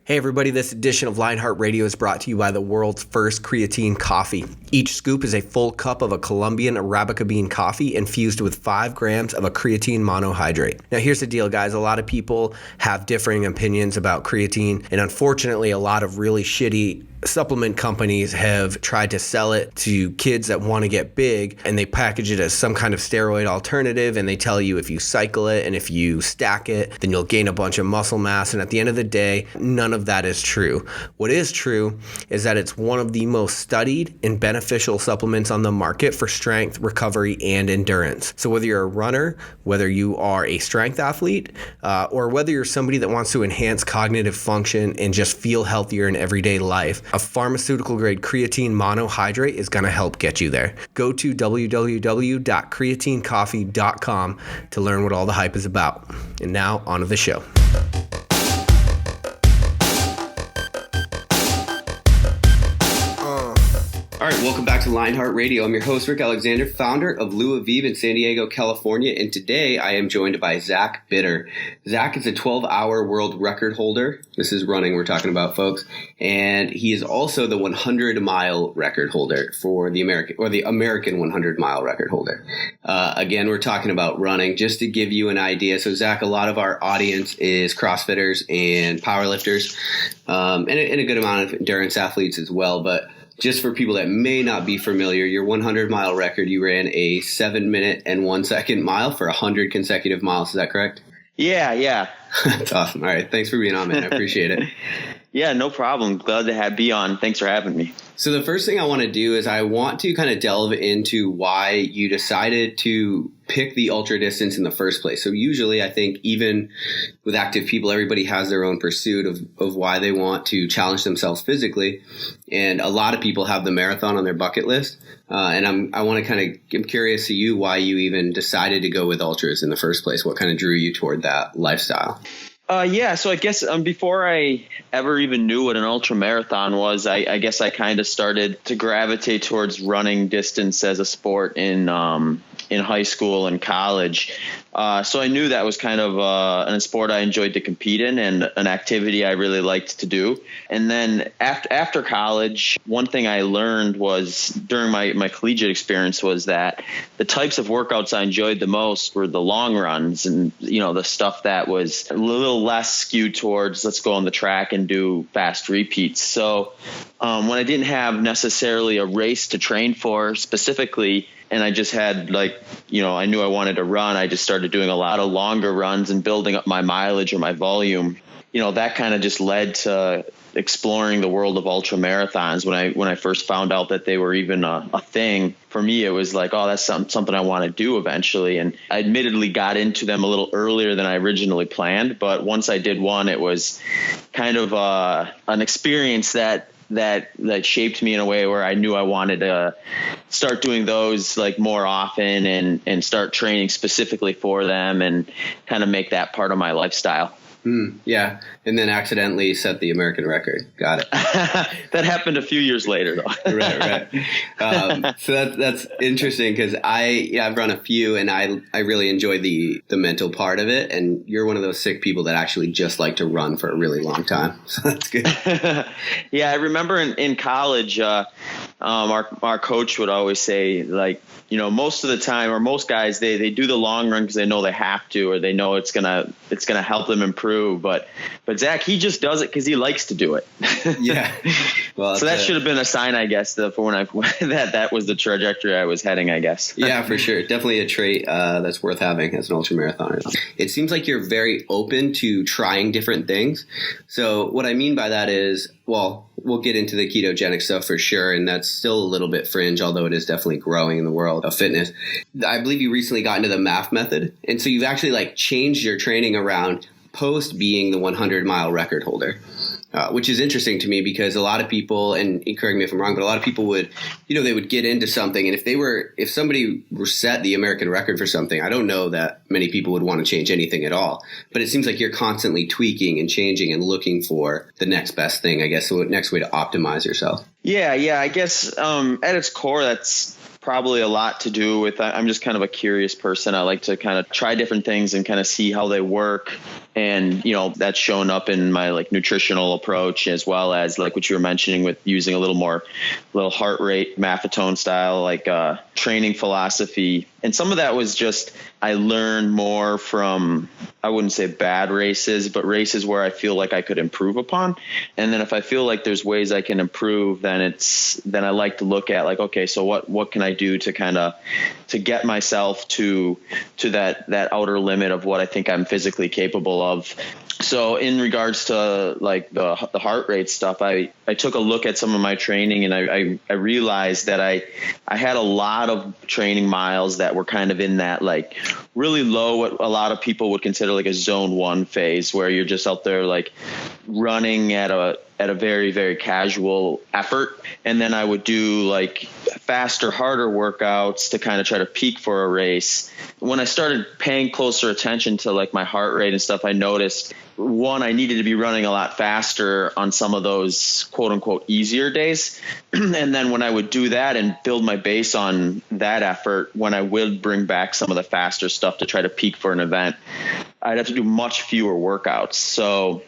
Hey everybody, this edition of Lionheart Radio is brought to you by the world's first creatine coffee. Each scoop is a full cup of a Colombian Arabica bean coffee infused with 5 grams of a creatine monohydrate. Now here's the deal, guys. A lot of people have differing opinions about creatine, and unfortunately a lot of really shitty supplement companies have tried to sell it to kids that want to get big, and they package it as some kind of steroid alternative, and they tell you if you cycle it and if you stack it, then you'll gain a bunch of muscle mass. And at the end of the day, none of that is true. What is true is that it's one of the most studied and beneficial supplements on the market for strength, recovery, and endurance. So whether you're a runner, whether you are a strength athlete, or whether you're somebody that wants to enhance cognitive function and just feel healthier in everyday life, a pharmaceutical-grade creatine monohydrate is going to help get you there. Go to www.creatinecoffee.com to learn what all the hype is about. And now, on to the show. All right, welcome back to Lionheart Radio. I'm your host, Rick Alexander, founder of Lou Aviv in San Diego, California, and today I am joined by Zach Bitter. Zach is a 12-hour world record holder. This is running we're talking about, folks, and he is also the 100-mile record holder for the American 100-mile record holder. Again, we're talking about running. Just to give you an idea, so Zach, a lot of our audience is CrossFitters and powerlifters, and a good amount of endurance athletes as well, but just for people that may not be familiar, your 100-mile record, you ran a 7 minute and 1 second mile for 100 consecutive miles. Is that correct? Yeah. That's awesome. All right. Thanks for being on, man. I appreciate it. Yeah, no problem. Glad to be on. Thanks for having me. So the first thing I want to do is I want to kind of delve into why you decided to pick the ultra distance in the first place. So usually I think even with active people, everybody has their own pursuit of why they want to challenge themselves physically. And a lot of people have the marathon on their bucket list. And I'm curious to you why you even decided to go with ultras in the first place. What kind of drew you toward that lifestyle? So I guess before I ever even knew what an ultra marathon was, I guess I kind of started to gravitate towards running distance as a sport in high school and college. So I knew that was kind of a sport I enjoyed to compete in and an activity I really liked to do. And then after college, one thing I learned was during my collegiate experience was that the types of workouts I enjoyed the most were the long runs and, the stuff that was a little less skewed towards let's go on the track and do fast repeats. So when I didn't have necessarily a race to train for specifically, and I just had I knew I wanted to run, I just started doing a lot of longer runs and building up my mileage or my volume. That kind of just led to exploring the world of ultra marathons. When I first found out that they were even a thing, for me, it was like, oh, that's something I want to do eventually. And I admittedly got into them a little earlier than I originally planned. But once I did one, it was kind of an experience that shaped me in a way where I knew I wanted to start doing those more often and start training specifically for them and kind of make that part of my lifestyle. Yeah. And then accidentally set the American record. Got it. That happened a few years later, though. Right. So that's interesting because I've run a few and I really enjoy the mental part of it. And you're one of those sick people that actually just like to run for a really long time. So that's good. Yeah. I remember in college, our coach would always say most of the time, or most guys, they do the long run because they know they have to, or they know it's gonna help them improve. But Zach, he just does it because he likes to do it. Yeah. Well, so that should have been a sign, I guess, for when that was the trajectory I was heading, I guess. Yeah, for sure. Definitely a trait that's worth having as an ultramarathoner. It seems like you're very open to trying different things. So what I mean by that is, well, we'll get into the ketogenic stuff for sure, and that's still a little bit fringe, although it is definitely growing in the world of fitness. I believe you recently got into the MAF method, and so you've actually changed your training around post being the 100-mile record holder. Which is interesting to me because a lot of people, and correct me if I'm wrong, but a lot of people would, they would get into something. And if somebody set the American record for something, I don't know that many people would want to change anything at all. But it seems like you're constantly tweaking and changing and looking for the next best thing, I guess, so the next way to optimize yourself. Yeah. I guess at its core, that's probably a lot to do with, I'm just kind of a curious person. I like to kind of try different things and kind of see how they work. And, that's shown up in my like nutritional approach, as well as like what you were mentioning with using a little heart rate, maffetone style, like training philosophy. And some of that was just, I learned more from, I wouldn't say bad races, but races where I feel like I could improve upon. And then if I feel like there's ways I can improve, then I like to look at like, okay, so what can I do to kind of, to get myself to that outer limit of what I think I'm physically capable of. So in regards to like the heart rate stuff, I took a look at some of my training, and I realized that I had a lot of training miles that were kind of in that like really low, what a lot of people would consider like a zone 1 phase, where you're just out there like running at a very, very casual effort. And then I would do like faster, harder workouts to kind of try to peak for a race. When I started paying closer attention to like my heart rate and stuff, I noticed, one, I needed to be running a lot faster on some of those quote unquote easier days. And then when I would do that and build my base on that effort, when I would bring back some of the faster stuff to try to peak for an event, I'd have to do much fewer workouts. So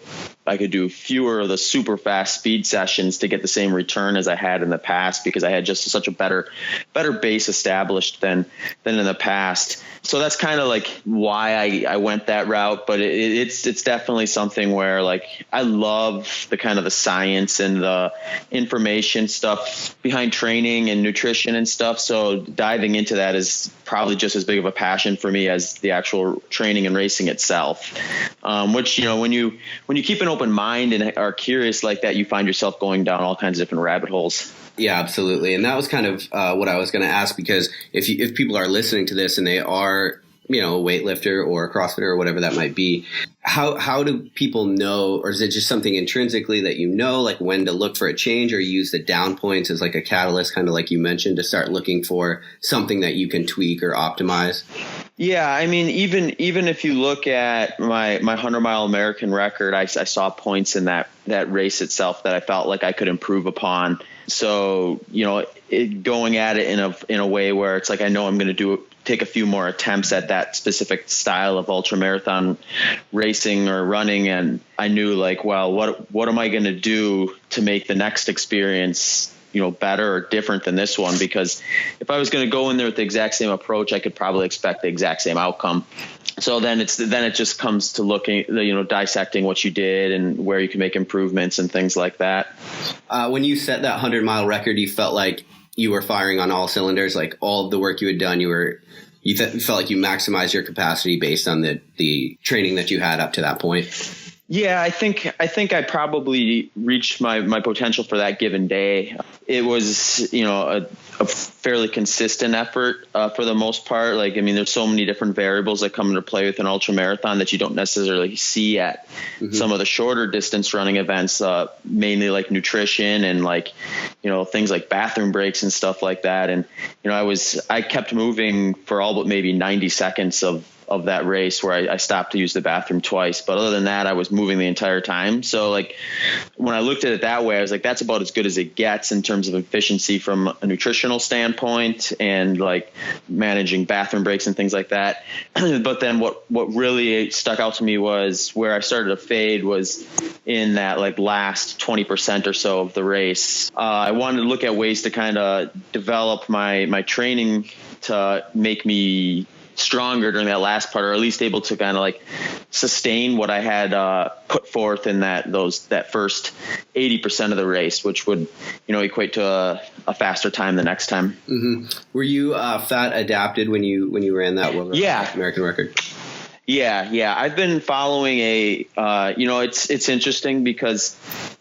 I could do fewer of the super fast speed sessions to get the same return as I had in the past, because I had just such a better base established than in the past. So that's kind of like why I went that route. But it's definitely something where like I love the kind of the science and the information stuff behind training and nutrition and stuff. So diving into that is probably just as big of a passion for me as the actual training and racing itself. Which, when you keep an open mind and are curious like that, you find yourself going down all kinds of different rabbit holes. Yeah, absolutely. And that was kind of what I was going to ask, because if people are listening to this and they are, a weightlifter or a CrossFitter or whatever that might be, how do people know, or is it just something intrinsically that like when to look for a change, or use the down points as like a catalyst, kind of like you mentioned, to start looking for something that you can tweak or optimize? Yeah, I mean, even if you look at my 100-mile American record, I saw points in that race itself that I felt like I could improve upon. So, going at it in a way where it's like, I know I'm going to take a few more attempts at that specific style of ultra marathon racing or running. And I knew like, well, what am I going to do to make the next experience, better or different than this one? Because if I was going to go in there with the exact same approach, I could probably expect the exact same outcome. So then it just comes to looking, dissecting what you did and where you can make improvements and things like that. When you set that 100-mile record, you felt like you were firing on all cylinders, like all of the work you had done, you felt like you maximized your capacity based on the training that you had up to that point? Yeah, I think I probably reached my potential for that given day. It was, a fairly consistent effort for the most part. Like, I mean, there's so many different variables that come into play with an ultra marathon that you don't necessarily see at some of the shorter distance running events, mainly like nutrition and like, things like bathroom breaks and stuff like that. And, I kept moving for all but maybe 90 seconds of that race, where I stopped to use the bathroom twice. But other than that, I was moving the entire time. So like when I looked at it that way, I was like, that's about as good as it gets in terms of efficiency from a nutritional standpoint and like managing bathroom breaks and things like that. But then what really stuck out to me was where I started to fade was in that like last 20% or so of the race. I wanted to look at ways to kind of develop my training to make me stronger during that last part, or at least able to kind of like sustain what I had put forth in that first 80% of the race, which would equate to a faster time the next time. Mm-hmm. Were you fat adapted when you ran that World American record? Yeah. I've been following it's interesting because,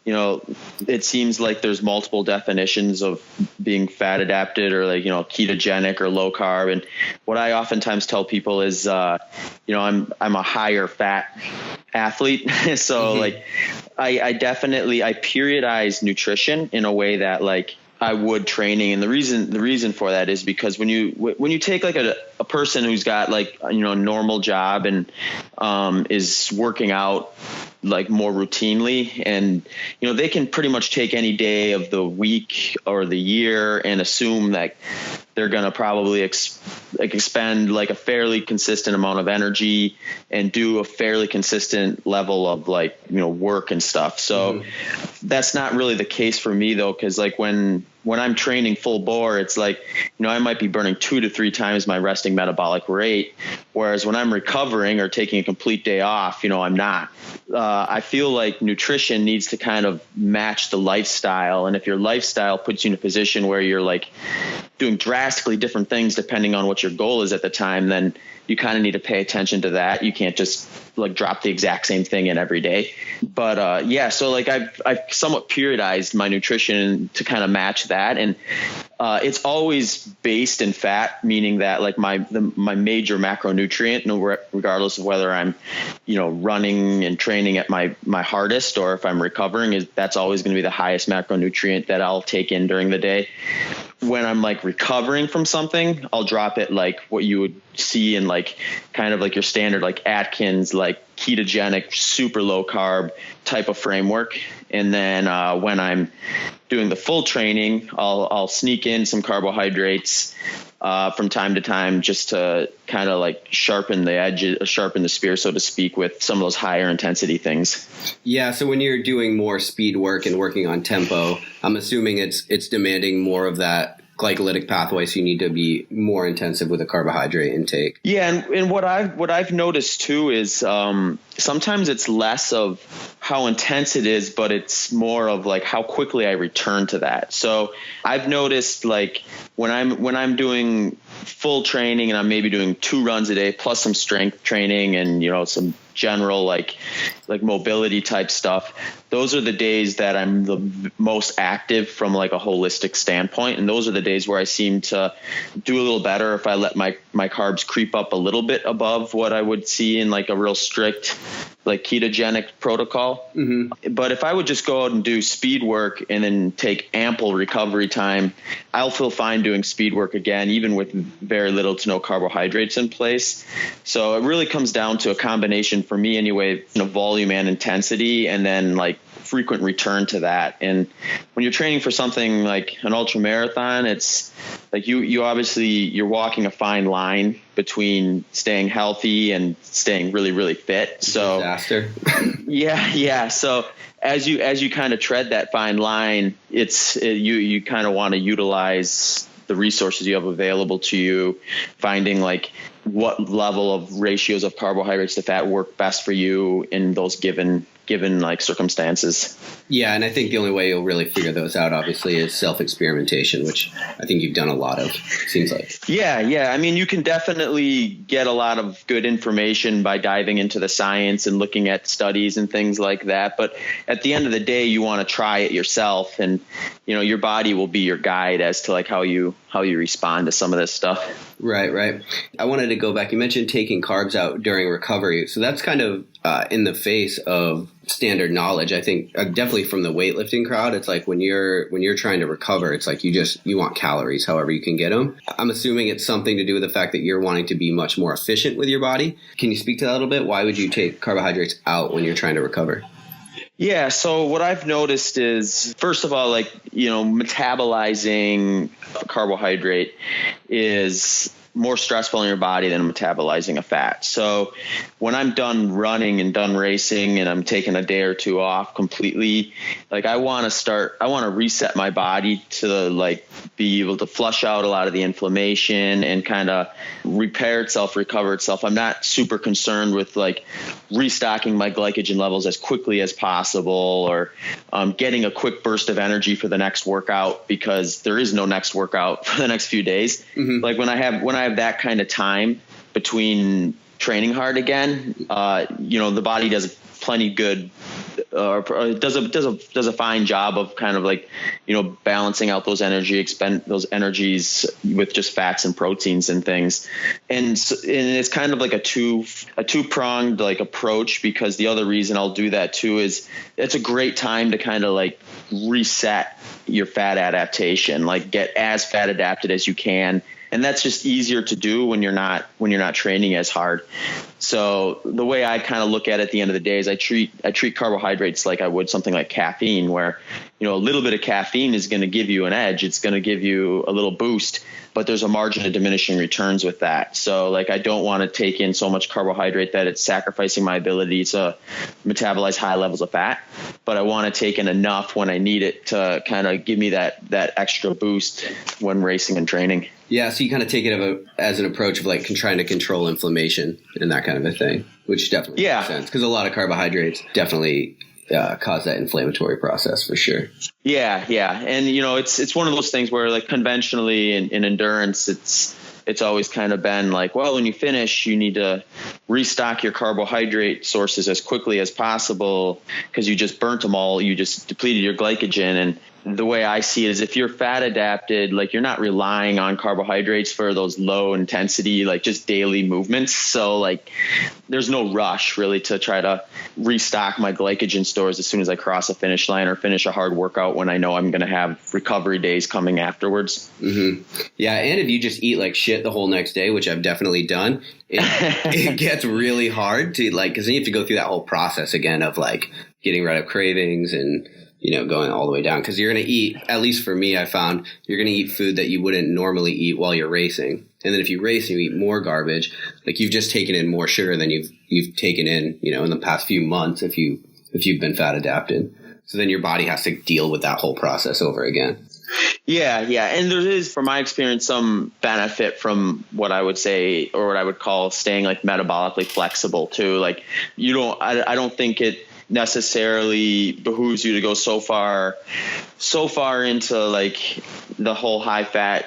it seems like there's multiple definitions of being fat adapted or like, ketogenic or low carb. And what I oftentimes tell people is, I'm a higher fat athlete. So like I definitely periodize nutrition in a way that like I would training. And the reason for that is because when you take like a person who's got like, a normal job and is working out like more routinely, and they can pretty much take any day of the week or the year and assume that they're going to probably expend like a fairly consistent amount of energy and do a fairly consistent level of like, work and stuff. So that's not really the case for me though. Cause like when I'm training full bore, it's like, I might be burning 2 to 3 times my resting metabolic rate. Whereas when I'm recovering or taking a complete day off, I'm not. I feel like nutrition needs to kind of match the lifestyle. And if your lifestyle puts you in a position where you're like doing drastically different things depending on what your goal is at the time, then you kind of need to pay attention to that. You can't just like drop the exact same thing in every day. But so like I've somewhat periodized my nutrition to kind of match that. And it's always based in fat, meaning that like my major macronutrient, regardless of whether I'm, running and training at my hardest or if I'm recovering, that's always going to be the highest macronutrient that I'll take in during the day. When I'm like recovering from something, I'll drop it like what you would see in like kind of like your standard like Atkins, like ketogenic, super low carb type of framework. And then when I'm doing the full training, I'll sneak in some carbohydrates from time to time just to kind of like sharpen the edge, sharpen the spear, so to speak, with some of those higher intensity things. Yeah. So when you're doing more speed work and working on tempo, I'm assuming it's demanding more of that glycolytic pathway, so you need to be more intensive with a carbohydrate intake. Yeah, and what I've noticed too is sometimes it's less of how intense it is, but it's more of like how quickly I return to that. So I've noticed like when I'm doing full training and I'm maybe doing 2 runs a day plus some strength training and some general like mobility type stuff, those are the days that I'm the most active from like a holistic standpoint. And those are the days where I seem to do a little better if I let my carbs creep up a little bit above what I would see in like a real strict like ketogenic protocol. Mm-hmm. But if I would just go out and do speed work and then take ample recovery time, I'll feel fine doing speed work again, even with very little to no carbohydrates in place. So it really comes down to a combination for me anyway, volume and intensity, and then like frequent return to that. And when you're training for something like an ultra marathon, it's like you obviously you're walking a fine line between staying healthy and staying really, really fit. So disaster. Yeah. So as you kind of tread that fine line, you kind of want to utilize the resources you have available to you, finding like what level of ratios of carbohydrates to fat work best for you in those given like circumstances. Yeah. And I think the only way you'll really figure those out, obviously, is self-experimentation, which I think you've done a lot of, seems like. Yeah. I mean, you can definitely get a lot of good information by diving into the science and looking at studies and things like that. But at the end of the day, you want to try it yourself, and your body will be your guide as to like how you respond to some of this stuff. Right. I wanted to go back. You mentioned taking carbs out during recovery. So that's kind of in the face of standard knowledge. I think definitely from the weightlifting crowd, it's like when you're trying to recover, it's like you want calories however you can get them. I'm assuming it's something to do with the fact that you're wanting to be much more efficient with your body. Can you speak to that a little bit? Why would you take carbohydrates out when you're trying to recover? Yeah. So what I've noticed is, first of all, like, metabolizing a carbohydrate is more stressful in your body than metabolizing a fat. So when I'm done running and done racing and I'm taking a day or 2 off completely, like I want to reset my body to like be able to flush out a lot of the inflammation and kind of repair itself, recover itself. I'm not super concerned with like restocking my glycogen levels as quickly as possible, or getting a quick burst of energy for the next workout, because there is no next workout for the next few days. Mm-hmm. Like when I have that kind of time between training hard again, the body does plenty good, or does a fine job of kind of like, balancing out those those energies with just fats and proteins and things. And it's kind of like a two-pronged like approach, because the other reason I'll do that too is it's a great time to kind of like reset your fat adaptation, like get as fat adapted as you can. And that's just easier to do when you're not training as hard. So the way I kind of look at it at the end of the day is I treat carbohydrates like I would something like caffeine, where, a little bit of caffeine is going to give you an edge. It's going to give you a little boost, but there's a margin of diminishing returns with that. So like, I don't want to take in so much carbohydrate that it's sacrificing my ability to metabolize high levels of fat, but I want to take in enough when I need it to kind of give me that extra boost when racing and training. Yeah, so you kind of take it as an approach of like trying to control inflammation and that kind of a thing, which definitely makes sense, because a lot of carbohydrates definitely cause that inflammatory process for sure. Yeah. And, it's one of those things where like conventionally in endurance, it's always kind of been like, well, when you finish, you need to restock your carbohydrate sources as quickly as possible because you just burnt them all. You just depleted your glycogen. And the way I see it is if you're fat adapted, like you're not relying on carbohydrates for those low intensity, like just daily movements. So like there's no rush really to try to restock my glycogen stores as soon as I cross a finish line or finish a hard workout when I know I'm going to have recovery days coming afterwards. Mm-hmm. Yeah. And if you just eat like shit the whole next day, which I've definitely done, it gets really hard to like, because then you have to go through that whole process again of like getting rid of cravings and going all the way down, because you're going to eat, at least for me, I found you're going to eat food that you wouldn't normally eat while you're racing. And then if you race and you eat more garbage, like you've just taken in more sugar than you've taken in, in the past few months if you've been fat adapted. So then your body has to deal with that whole process over again. Yeah. And there is, from my experience, some benefit from what I would say, or what I would call staying like metabolically flexible too. Like I don't think it necessarily behooves you to go so far into like the whole high fat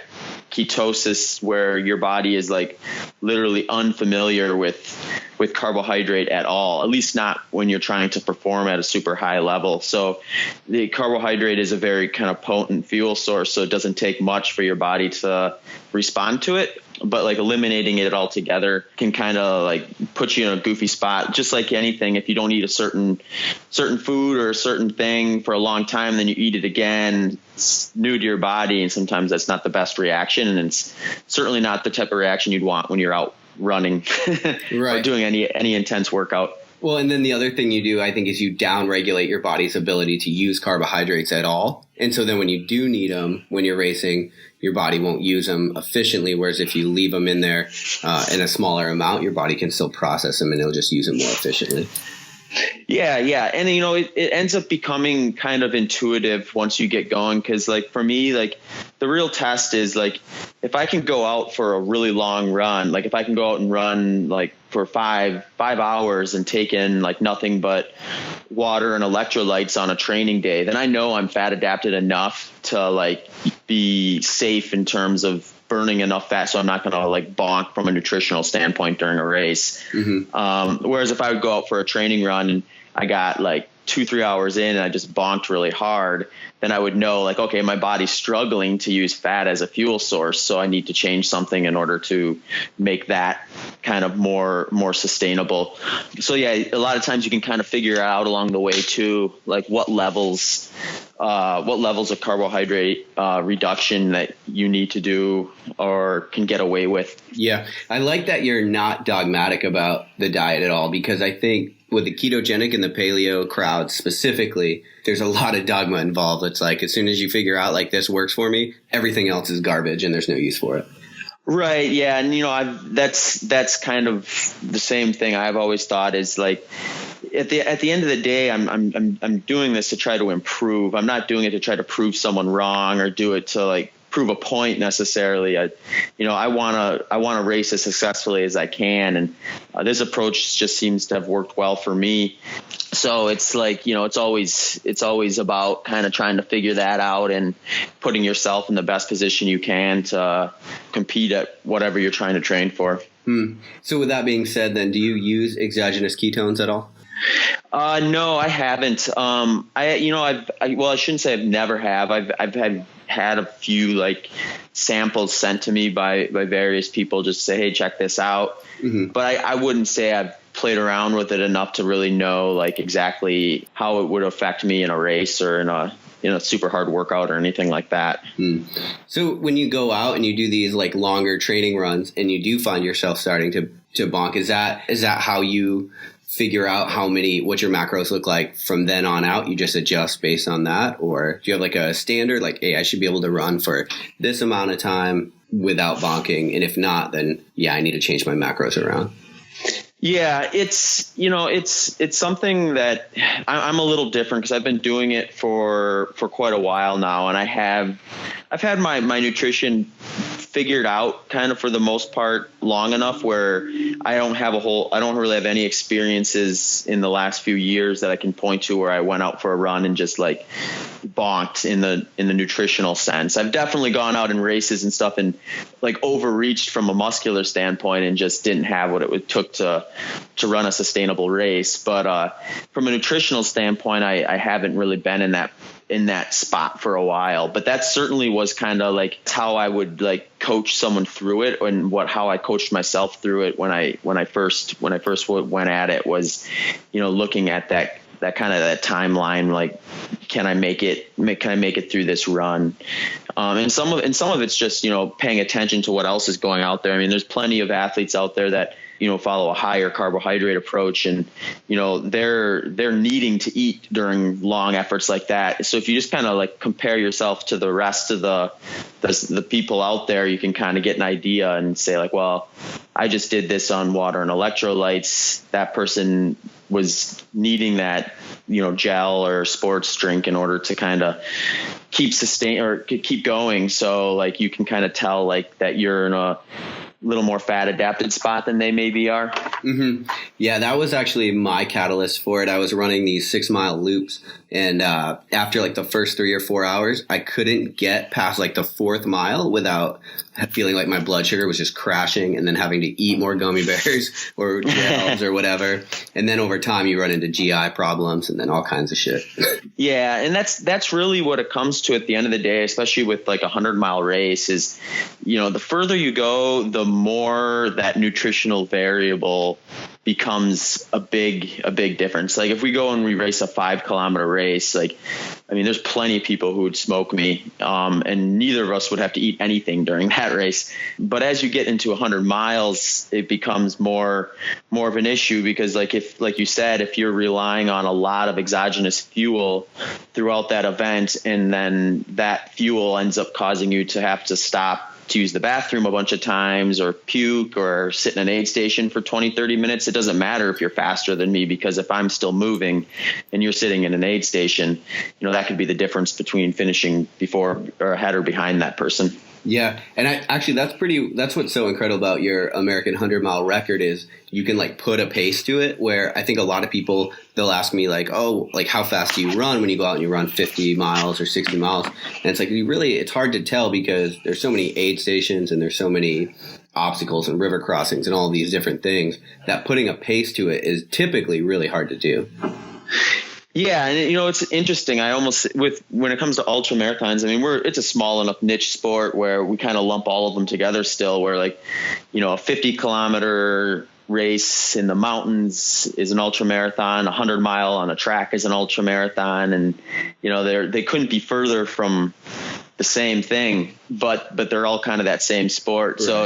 ketosis where your body is like literally unfamiliar with carbohydrate at all, at least not when you're trying to perform at a super high level. So the carbohydrate is a very kind of potent fuel source, so it doesn't take much for your body to respond to it. But like eliminating it altogether can kind of like put you in a goofy spot. Just like anything, if you don't eat a certain food or a certain thing for a long time, then you eat it again, it's new to your body, and sometimes that's not the best reaction, and it's certainly not the type of reaction you'd want when you're out running or doing any intense workout. Well, and then the other thing you do, I think, is you downregulate your body's ability to use carbohydrates at all. And so then when you do need them, when you're racing, your body won't use them efficiently. Whereas if you leave them in there in a smaller amount, your body can still process them and it'll just use them more efficiently. Yeah. And, it ends up becoming kind of intuitive once you get going. Cause like for me, like the real test is like, if I can go out for a really long run, like if I can go out and run like for five hours and take in like nothing but water and electrolytes on a training day, then I know I'm fat adapted enough to like be safe in terms of burning enough fat so I'm not going to like bonk from a nutritional standpoint during a race. Mm-hmm. Whereas if I would go out for a training run and I got like 2-3 hours in and I just bonked really hard, then I would know like, okay, my body's struggling to use fat as a fuel source. So I need to change something in order to make that kind of more sustainable. So yeah, a lot of times you can kind of figure out along the way too, like what levels of carbohydrate reduction that you need to do or can get away with. Yeah. I like that you're not dogmatic about the diet at all, because I think with the ketogenic and the paleo crowd specifically, there's a lot of dogma involved. It's like, as soon as you figure out like this works for me, everything else is garbage and there's no use for it. Right. Yeah. And, that's kind of the same thing I've always thought is like, at the end of the day, I'm doing this to try to improve. I'm not doing it to try to prove someone wrong or do it to like prove a point necessarily. I want to race as successfully as I can. And this approach just seems to have worked well for me. So it's like, it's always about kind of trying to figure that out and putting yourself in the best position you can to compete at whatever you're trying to train for. So with that being said, then, do you use exogenous ketones at all? No, I haven't. I shouldn't say I've never have. I've had a few like samples sent to me by various people just to say, hey, check this out. Mm-hmm. But I wouldn't say I've played around with it enough to really know like exactly how it would affect me in a race or in a super hard workout or anything like that. So when you go out and you do these like longer training runs and you do find yourself starting to bonk, is that how you figure out what your macros look like from then on out? You just adjust based on that? Or do you have like a standard, like, hey, I should be able to run for this amount of time without bonking? And if not, then I need to change my macros around. Yeah, it's something that I'm a little different because I've been doing it for quite a while now. And I've had my nutrition figured out kind of for the most part long enough where I don't really have any experiences in the last few years that I can point to where I went out for a run and just like bonked in the nutritional sense. I've definitely gone out in races and stuff and like overreached from a muscular standpoint and just didn't have what it took to run a sustainable race. But from a nutritional standpoint, I haven't really been in that spot for a while, but that certainly was kind of like how I would like coach someone through it, and how I coached myself through it when I first went at it was, looking at that kind of that timeline, like, can I make it through this run? And some of it's just, paying attention to what else is going out there. I mean, there's plenty of athletes out there that, follow a higher carbohydrate approach, and, they're needing to eat during long efforts like that. So if you just kind of like compare yourself to the rest of the people out there, you can kind of get an idea and say like, well, I just did this on water and electrolytes. That person was needing that, gel or sports drink in order to kind of keep going. So like, you can kind of tell like that you're in a little more fat adapted spot than they maybe are. Mm-hmm. Yeah, that was actually my catalyst for it. I was running these 6-mile loops, and after like the first 3 or 4 hours, I couldn't get past like the 4th mile without feeling like my blood sugar was just crashing, and then having to eat more gummy bears or gels or whatever. And then over time, you run into GI problems and then all kinds of shit. Yeah, and that's really what it comes to at the end of the day, especially with like 100-mile race is, the further you go, the more that nutritional variable becomes a big difference. Like if we go and we race a 5-kilometer race, like, I mean, there's plenty of people who would smoke me, and neither of us would have to eat anything during that race. But as you get into 100 miles, it becomes more of an issue because like you said, if you're relying on a lot of exogenous fuel throughout that event, and then that fuel ends up causing you to have to stop to use the bathroom a bunch of times or puke or sit in an aid station for 20-30 minutes. It doesn't matter if you're faster than me, because if I'm still moving and you're sitting in an aid station, that could be the difference between finishing before or ahead or behind that person. Yeah. And that's what's so incredible about your American 100-mile record is you can like put a pace to it, where I think a lot of people, they'll ask me like, oh, like how fast do you run when you go out and you run 50 miles or 60 miles? And it's like, it's hard to tell because there's so many aid stations and there's so many obstacles and river crossings and all these different things that putting a pace to it is typically really hard to do. Yeah, and it's interesting. When it comes to ultra marathons, I mean, it's a small enough niche sport where we kind of lump all of them together still. Where like, a 50-kilometer race in the mountains is an ultra marathon, 100-mile on a track is an ultra marathon, and they couldn't be further from the same thing, but they're all kind of that same sport. Right. So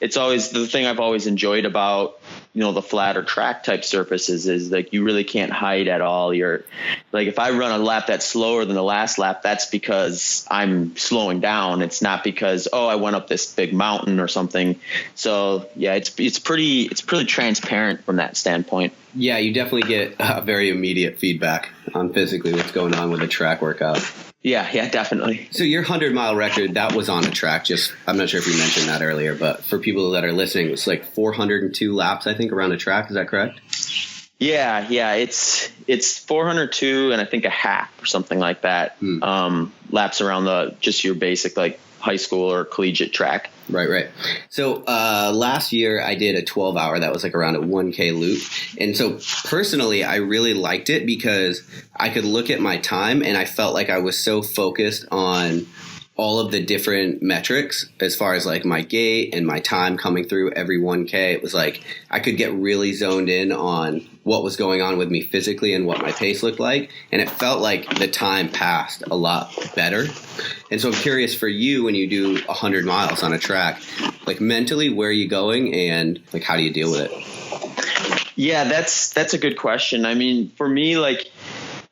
it's always the thing I've always enjoyed about the flatter track type surfaces is like you really can't hide at all. You're like, if I run a lap that's slower than the last lap, that's because I'm slowing down. It's not because, I went up this big mountain or something. So yeah, it's pretty transparent from that standpoint. Yeah, you definitely get very immediate feedback on physically what's going on with a track workout. Yeah, definitely. So your 100-mile record, that was on a track. I'm not sure if you mentioned that earlier, but for people that are listening, it's like 402 laps, I think, around a track. Is that correct? Yeah. It's 402 and I think a half or something like that. Laps around just your basic like high school or collegiate track. Right. So last year I did a 12-hour that was like around a 1K loop. And so personally, I really liked it because I could look at my time and I felt like I was so focused on all of the different metrics as far as like my gait and my time coming through every 1K. It was like I could get really zoned in on what was going on with me physically and what my pace looked like. And it felt like the time passed a lot better. And so I'm curious for you, when you do 100 miles on a track, like mentally, where are you going and like how do you deal with it? Yeah, that's a good question. I mean, for me, like,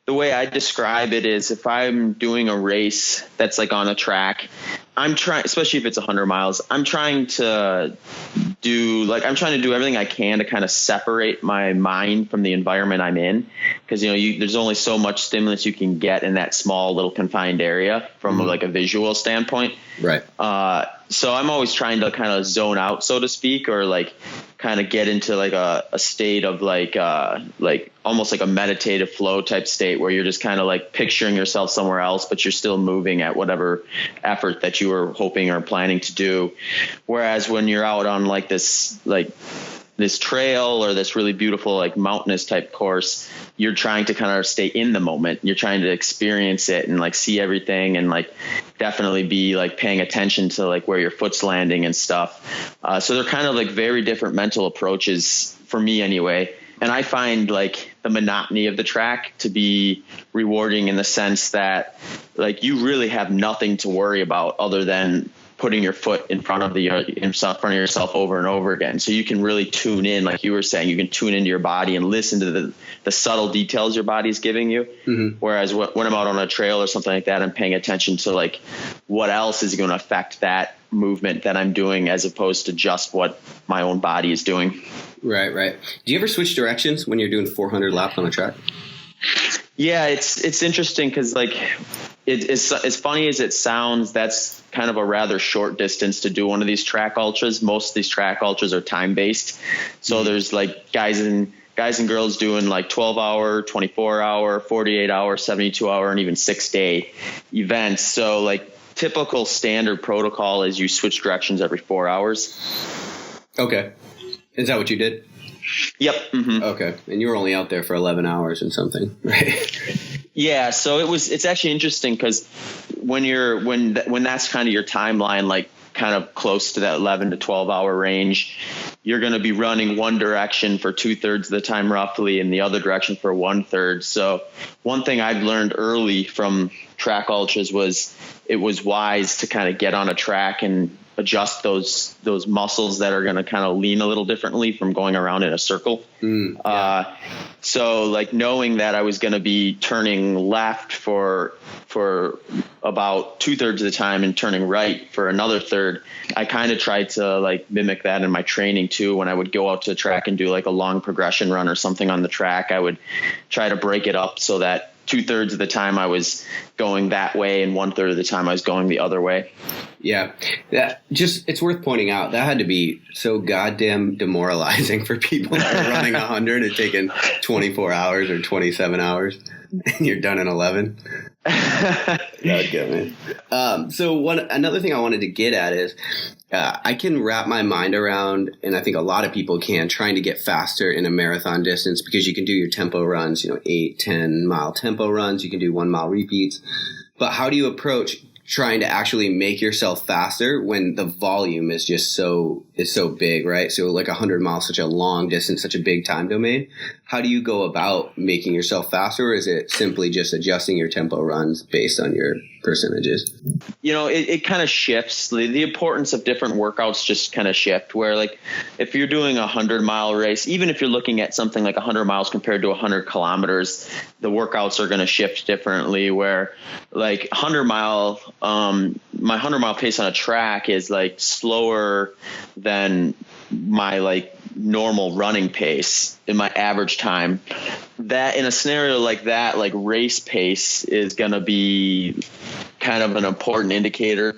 the way I describe it is if I'm doing a race that's like on a track, I'm trying, especially if it's 100 miles, I'm trying to do everything I can to kind of separate my mind from the environment I'm in. Because, there's only so much stimulus you can get in that small little confined area from like a visual standpoint. Right. So I'm always trying to kind of zone out, so to speak, or like kind of get into like a state of like almost like a meditative flow type state where you're just kind of like picturing yourself somewhere else, but you're still moving at whatever effort that you were hoping or planning to do. Whereas when you're out on like this trail or this really beautiful like mountainous type course, you're trying to kind of stay in the moment. You're trying to experience it and like see everything and like definitely be like paying attention to like where your foot's landing and stuff. So they're kind of like very different mental approaches for me anyway. And I find like the monotony of the track to be rewarding in the sense that like you really have nothing to worry about other than putting your foot in front of yourself over and over again. So you can really tune in, like you were saying, you can tune into your body and listen to the subtle details your body's giving you. Mm-hmm. Whereas when I'm out on a trail or something like that, I'm paying attention to like what else is going to affect that movement that I'm doing as opposed to just what my own body is doing. Right. Do you ever switch directions when you're doing 400 laps on a track? Yeah, it's interesting because like it's as funny as it sounds, that's kind of a rather short distance to do one of these track ultras. Most of these track ultras are time based. So there's like guys and girls doing like 12-hour, 24-hour, 48-hour, 72-hour, and even 6-day events. So like typical standard protocol is you switch directions every 4 hours. Okay. Is that what you did? Yep. Mm-hmm. Okay. And you were only out there for 11 hours and something, right? Yeah. So it's actually interesting because when that's kind of your timeline, like kind of close to that 11 to 12 hour range, you're going to be running one direction for 2/3 of the time roughly and the other direction for 1/3. So one thing I've learned early from track ultras was it was wise to kind of get on a track and adjust those muscles that are going to kind of lean a little differently from going around in a circle. So like knowing that I was going to be turning left for about 2/3 of the time and turning right for another third, I kind of tried to like mimic that in my training too. When I would go out to the track and do like a long progression run or something on the track, I would try to break it up so that 2/3 of the time I was going that way and 1/3 of the time I was going the other way. Yeah. It's worth pointing out that had to be so goddamn demoralizing for people that are running 100 and taking 24 hours or 27 hours and you're done in 11. That's good, man. So another thing I wanted to get at is I can wrap my mind around, and I think a lot of people can, trying to get faster in a marathon distance because you can do your tempo runs, 8, 10 mile tempo runs. You can do 1 mile repeats. But how do you approach trying to actually make yourself faster when the volume is just so big, right? So like 100 miles, such a long distance, such a big time domain. How do you go about making yourself faster, or is it simply just adjusting your tempo runs based on your percentages? It kind of shifts. The importance of different workouts just kind of shift, where like if you're doing a 100-mile race, even if you're looking at something like 100 miles compared to 100 kilometers, the workouts are going to shift differently, where like 100-mile, my 100-mile pace on a track is like slower than my like normal running pace in my average time. That in a scenario like that, like race pace is going to be kind of an important indicator.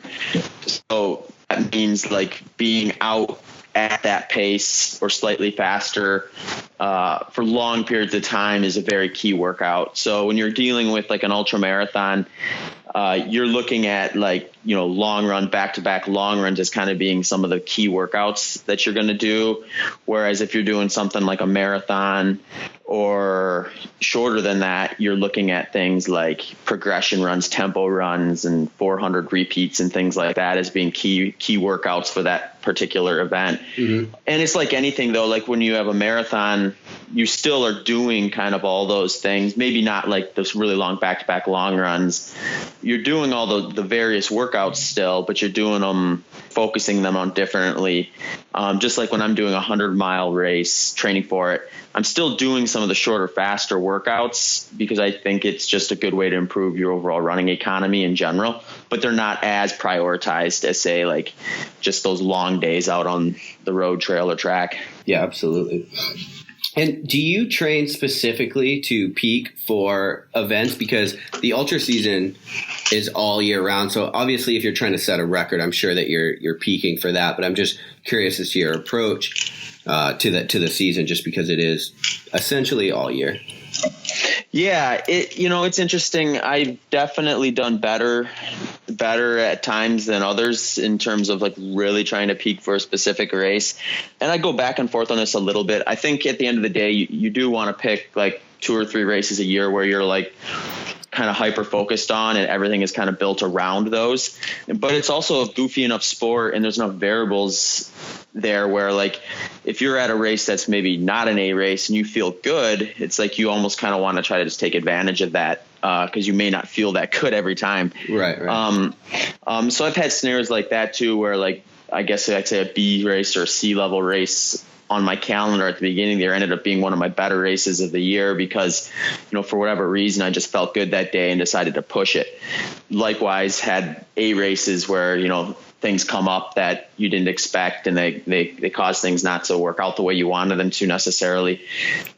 So that means like being out at that pace or slightly faster for long periods of time is a very key workout. So when you're dealing with like an ultra marathon, you're looking at like, long run, back-to-back long runs as kind of being some of the key workouts that you're going to do. Whereas if you're doing something like a marathon or shorter than that, you're looking at things like progression runs, tempo runs, and 400 repeats and things like that as being key workouts for that particular event. Mm-hmm. And it's like anything though, like when you have a marathon, you still are doing kind of all those things, maybe not like those really long back-to-back long runs. You're doing all the various workouts still, but you're doing them, focusing them on differently. Just like when I'm doing a 100-mile race, training for it, I'm still doing some of the shorter, faster workouts because I think it's just a good way to improve your overall running economy in general, but they're not as prioritized as, say, like just those long days out on the road, trail, or track. Yeah, absolutely. And do you train specifically to peak for events? Because the ultra season is all year round. So obviously if you're trying to set a record, I'm sure that you're peaking for that, but I'm just curious as to your approach to the season, just because it is essentially all year. Yeah, it's interesting. I've definitely done better at times than others in terms of like really trying to peak for a specific race. And I go back and forth on this a little bit. I think at the end of the day, you do want to pick like 2 or 3 races a year where you're like kind of hyper focused on and everything is kind of built around those. But it's also a goofy enough sport and there's enough variables there where like if you're at a race that's maybe not an A race and you feel good, it's like you almost kind of want to try to just take advantage of that because you may not feel that good every time. Right. So I've had scenarios like that too where like I guess I'd say a B race or a C level race on my calendar at the beginning there ended up being one of my better races of the year because, for whatever reason, I just felt good that day and decided to push it. Likewise, had A races where, things come up that you didn't expect and they cause things not to work out the way you wanted them to necessarily.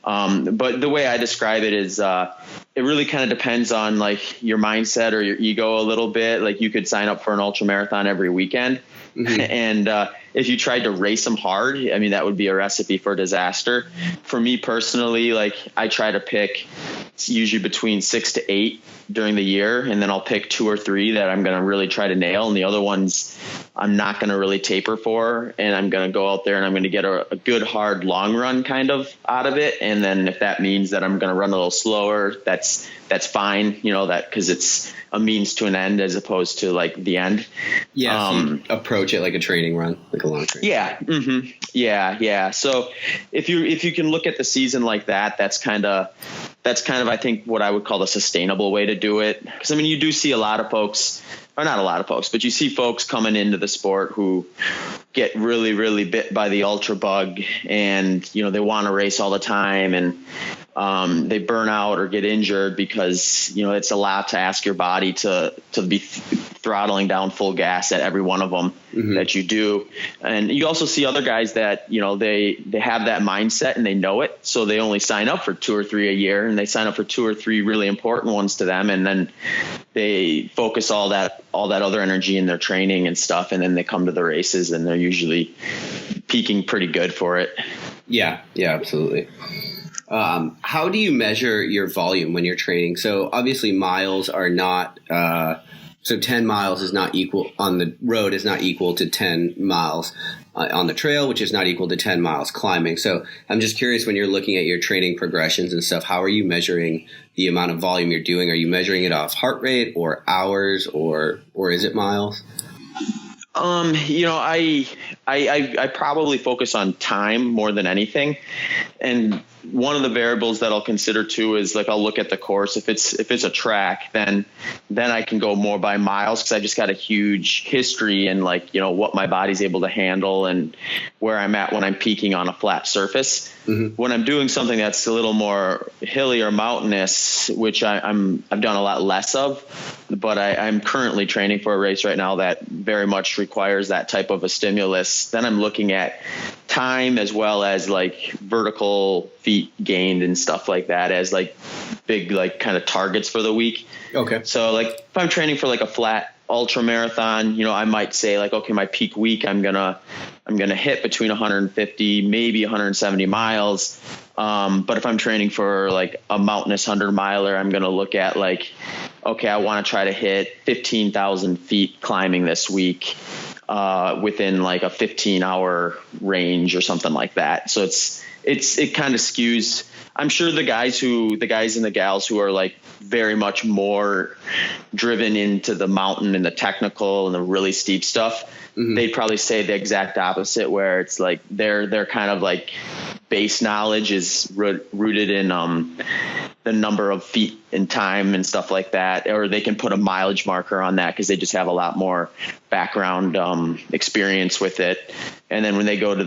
But the way I describe it is it really kind of depends on like your mindset or your ego a little bit. Like you could sign up for an ultra marathon every weekend. Mm-hmm. And if you tried to race them hard, I mean, that would be a recipe for disaster. For me personally, like I try to pick usually between 6 to 8 during the year. And then I'll pick 2 or 3 that I'm going to really try to nail. And the other ones I'm not going to really taper for. And I'm going to go out there and I'm going to get a good, hard, long run kind of out of it. And then if that means that I'm going to run a little slower, that's fine. That because it's a means to an end as opposed to like the end. Yeah. So you approach it like a training run, like a long training. Yeah. Mm-hmm. Yeah. So if you can look at the season like that, that's kind of, I think, what I would call the sustainable way to do it. Because, I mean, you do see a lot of folks, or not a lot of folks, but you see folks coming into the sport who get really, really bit by the ultra bug and, they want to race all the time and they burn out or get injured because, it's a lot to ask your body to be throttling down full gas at every one of them mm-hmm. that you do. And you also see other guys that, they have that mindset and they know it. So they only sign up for 2 or 3 a year and they sign up for 2 or 3 really important ones to them. And then they focus all that other energy in their training and stuff. And then they come to the races and they're usually peaking pretty good for it. Yeah, absolutely. How do you measure your volume when you're training? So obviously miles are not, so 10 miles is not equal on the road is not equal to 10 miles on the trail, which is not equal to 10 miles climbing. So I'm just curious, when you're looking at your training progressions and stuff, how are you measuring the amount of volume you're doing? Are you measuring it off heart rate or hours or is it miles? I probably focus on time more than anything. And one of the variables that I'll consider too is like, I'll look at the course. If it's a track, then I can go more by miles because I just got a huge history and like, what my body's able to handle and where I'm at when I'm peaking on a flat surface. Mm-hmm. When I'm doing something that's a little more hilly or mountainous, which I've done a lot less of, but I'm currently training for a race right now that very much requires that type of a stimulus. Then I'm looking at time as well as like vertical feet gained and stuff like that as like big, like kind of targets for the week. Okay. So like if I'm training for like a flat ultra marathon, I might say like, okay, my peak week, I'm going to hit between 150, maybe 170 miles. But if I'm training for like a mountainous 100 miler, I'm going to look at like, okay, I want to try to hit 15,000 feet climbing this week, within like a 15-hour range or something like that. So it kind of skews. I'm sure the guys and the gals who are like very much more driven into the mountain and the technical and the really steep stuff, they'd probably say the exact opposite, where it's like they're kind of like base knowledge is rooted in the number of feet and time and stuff like that, or they can put a mileage marker on that because they just have a lot more background experience with it. And then when they go to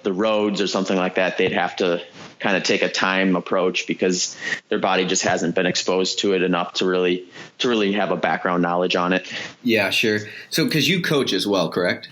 the roads or something like that, they'd have to kind of take a time approach because their body just hasn't been exposed to it enough to really have a background knowledge on it. Yeah, sure. So because you coach as well, correct?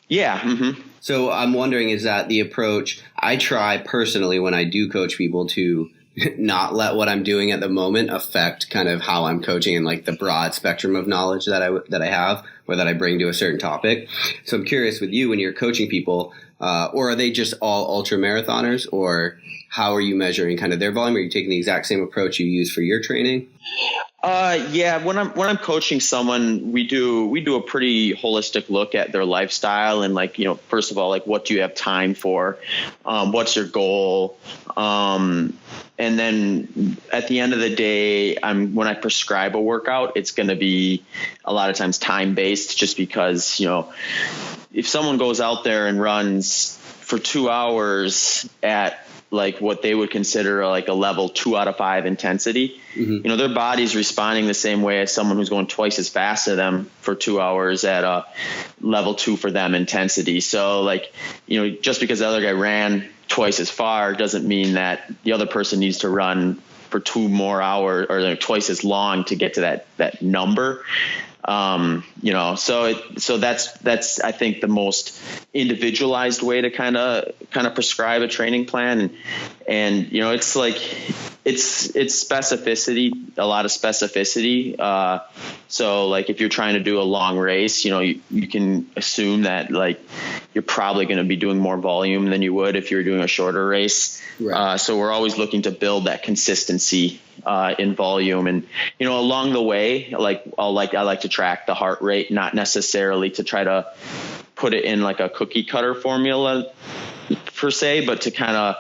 Yeah. Mm-hmm. So I'm wondering, is that the approach I try personally when I do coach people to not let what I'm doing at the moment affect kind of how I'm coaching and like the broad spectrum of knowledge that I have or that I bring to a certain topic. So I'm curious with you when you're coaching people, or are they just all ultra marathoners, or how are you measuring kind of their volume? Are you taking the exact same approach you use for your training? Yeah, when I'm coaching someone, we do a pretty holistic look at their lifestyle and like, first of all, like what do you have time for? What's your goal? And then at the end of the day, when I prescribe a workout, it's going to be a lot of times time based, just because, if someone goes out there and runs for 2 hours at like what they would consider like a level 2 out of 5 intensity, their body's responding the same way as someone who's going twice as fast to them for 2 hours at a level 2 for them intensity. So like, just because the other guy ran twice as far doesn't mean that the other person needs to run for 2 more hours or twice as long to get to that number. So that's I think the most individualized way to kind of prescribe a training plan. And it's like, it's specificity, a lot of specificity. So like if you're trying to do a long race, you can assume that like you're probably going to be doing more volume than you would if you were doing a shorter race. Right. So we're always looking to build that consistency in volume, and along the way, like I like to track the heart rate, not necessarily to try to put it in like a cookie cutter formula per se, but to kind of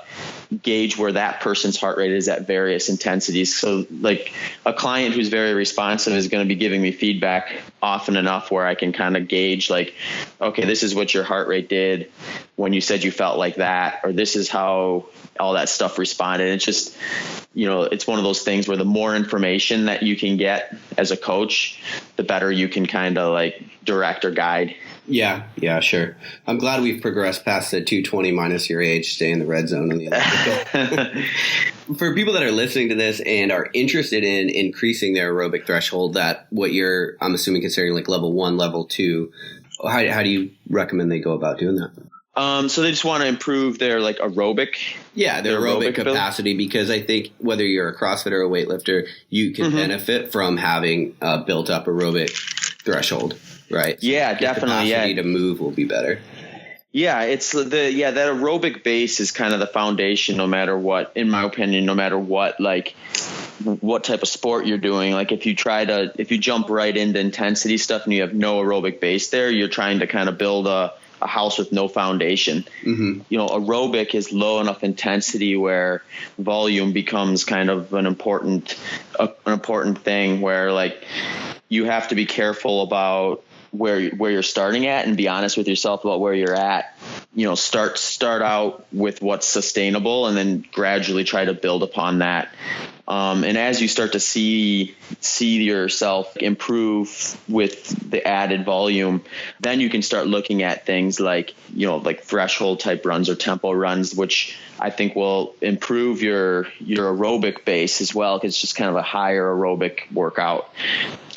gauge where that person's heart rate is at various intensities. So like a client who's very responsive is going to be giving me feedback often enough where I can kind of gauge like, okay, this is what your heart rate did when you said you felt like that, or this is how all that stuff responded. It's just, it's one of those things where the more information that you can get as a coach, the better you can kind of like direct or guide. Yeah, sure. I'm glad we've progressed past the 220 minus your age, stay in the red zone on the other. For people that are listening to this and are interested in increasing their aerobic threshold, that what you're, I'm assuming, considering like level 1, level 2, how do you recommend they go about doing that? So they just want to improve their like aerobic. Yeah, their aerobic capacity, because I think whether you're a CrossFitter or a weightlifter, you can benefit from having a built up aerobic threshold, right? So yeah, definitely. Capacity to move will be better. Yeah, it's that aerobic base is kind of the foundation, no matter what, in my opinion, no matter what, like what type of sport you're doing. Like if you jump right into intensity stuff and you have no aerobic base there, you're trying to kind of build a house with no foundation. Aerobic is low enough intensity where volume becomes kind of an important thing, where like you have to be careful about where you're starting at and be honest with yourself about where you're at. Start out with what's sustainable and then gradually try to build upon that. And as you start to see yourself improve with the added volume, then you can start looking at things like, like threshold type runs or tempo runs, which I think will improve your aerobic base as well, because it's just kind of a higher aerobic workout.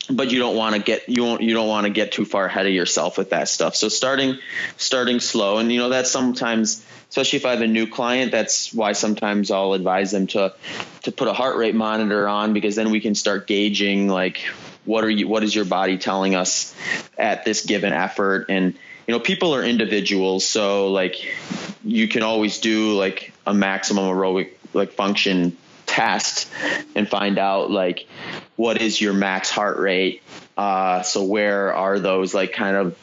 But you don't want to get too far ahead of yourself with that stuff. So starting slow, and that's sometimes, especially if I have a new client, that's why sometimes I'll advise them to put a heart rate monitor on, because then we can start gauging like what is your body telling us at this given effort. And people are individuals, so like you can always do like a maximum aerobic like function test and find out like what is your max heart rate. So where are those like kind of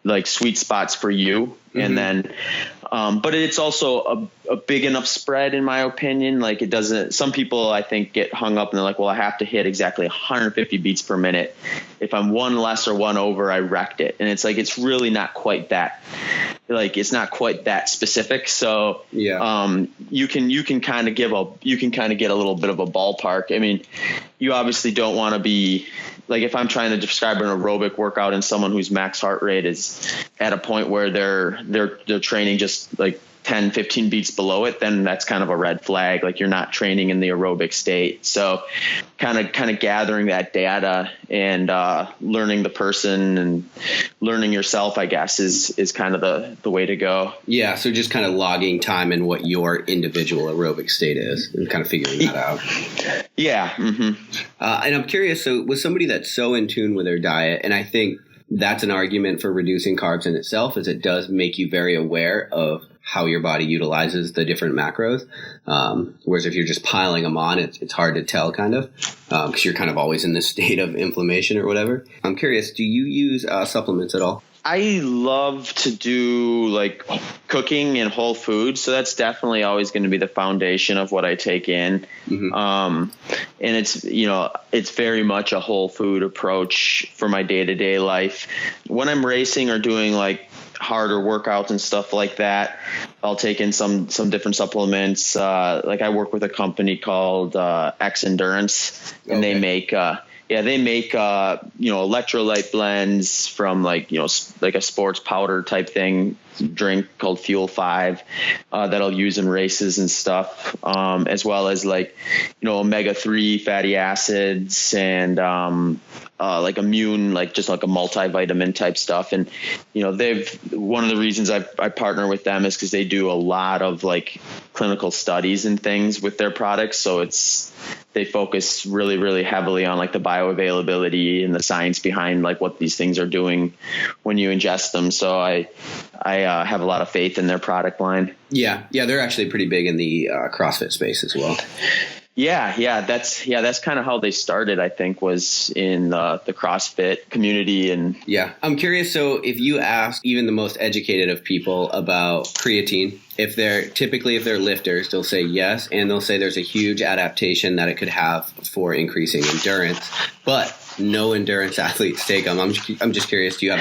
like sweet spots for you. And then, but it's also a big enough spread, in my opinion. Like it doesn't, some people I think get hung up and they're like, well, I have to hit exactly 150 beats per minute. If I'm one less or one over, I wrecked it. And it's like, it's really not quite that, like, it's not quite that specific. So, you can kind of get a little bit of a ballpark. I mean, you obviously don't want to be like, if I'm trying to describe an aerobic workout and someone whose max heart rate is at a point where they're training just like 10, 15 beats below it, then that's kind of a red flag. Like you're not training in the aerobic state. So kind of gathering that data and learning the person and learning yourself, I guess, is kind of the way to go. Yeah. So just kind of logging time and what your individual aerobic state is and kind of figuring that out. Yeah. And I'm curious, so with somebody that's so in tune with their diet, and I think that's an argument for reducing carbs in itself, is it does make you very aware of how your body utilizes the different macros. Whereas if you're just piling them on, it's hard to tell kind of, because you're kind of always in this state of inflammation or whatever. I'm curious, do you use supplements at all? I love to do like cooking and whole food. So that's definitely always going to be the foundation of what I take in. And it's very much a whole food approach for my day-to-day life. When I'm racing or doing like harder workouts and stuff like that, I'll take in some different supplements. Like I work with a company called X Endurance, and they make electrolyte blends from like a sports powder type thing, drink called Fuel 5 that I'll use in races and stuff, as well as like omega-3 fatty acids and like immune, like just like a multivitamin type stuff. And one of the reasons I partner with them is because they do a lot of like clinical studies and things with their products. So they focus really, really heavily on like the bioavailability and the science behind like what these things are doing when you ingest them. So I have a lot of faith in their product line. Yeah. They're actually pretty big in the CrossFit space as well. Yeah. That's kind of how they started, I think, was in the CrossFit community. And yeah, I'm curious. So if you ask even the most educated of people about creatine, if they're lifters, they'll say yes. And they'll say there's a huge adaptation that it could have for increasing endurance, but no endurance athletes take them. I'm just curious. Do you have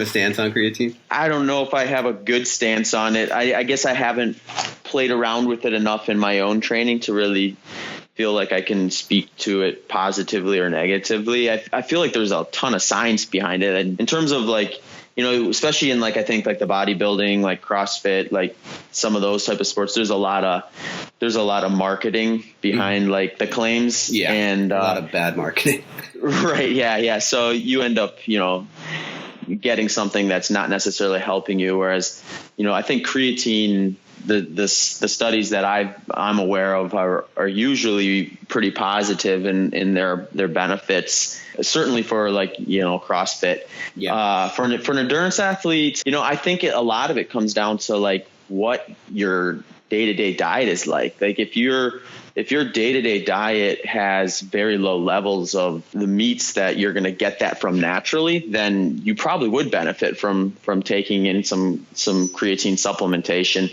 a stance on creatine? I don't know if I have a good stance on it. I guess I haven't played around with it enough in my own training to really feel like I can speak to it positively or negatively. I feel like there's a ton of science behind it. And in terms of like, especially in like, I think like the bodybuilding, like CrossFit, like some of those type of sports, there's a lot of marketing behind like the claims. Yeah. And a lot of bad marketing. Right. Yeah. So you end up, getting something that's not necessarily helping you. Whereas, I think creatine, the studies that I'm aware of are usually pretty positive in their benefits, certainly for like, CrossFit. Yeah. For an endurance athlete, I think a lot of it comes down to like what your day-to-day diet is like. Like if your day-to-day diet has very low levels of the meats that you're going to get that from naturally, then you probably would benefit from taking in some creatine supplementation.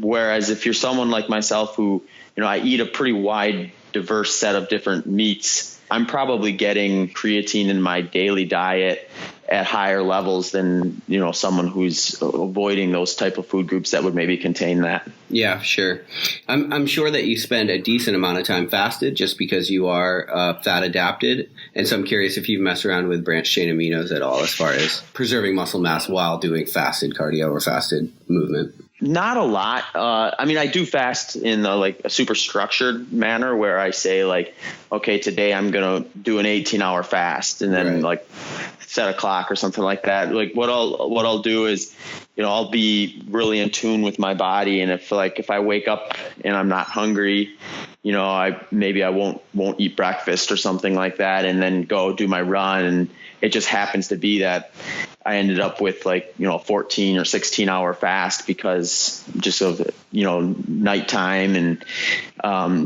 Whereas if you're someone like myself who, I eat a pretty wide, diverse set of different meats, I'm probably getting creatine in my daily diet at higher levels than, someone who's avoiding those type of food groups that would maybe contain that. Yeah, sure. I'm sure that you spend a decent amount of time fasted just because you are fat adapted. And so I'm curious if you've messed around with branched chain aminos at all as far as preserving muscle mass while doing fasted cardio or fasted movement. Not a lot. I do fast in a super structured manner where I say like, okay, today I'm going to do an 18-hour fast and then set a clock or something like that. Like what I'll do is, I'll be really in tune with my body. And if I wake up and I'm not hungry, I won't eat breakfast or something like that, and then go do my run. And it just happens to be that I ended up with 14 or 16 hour fast because just of, nighttime and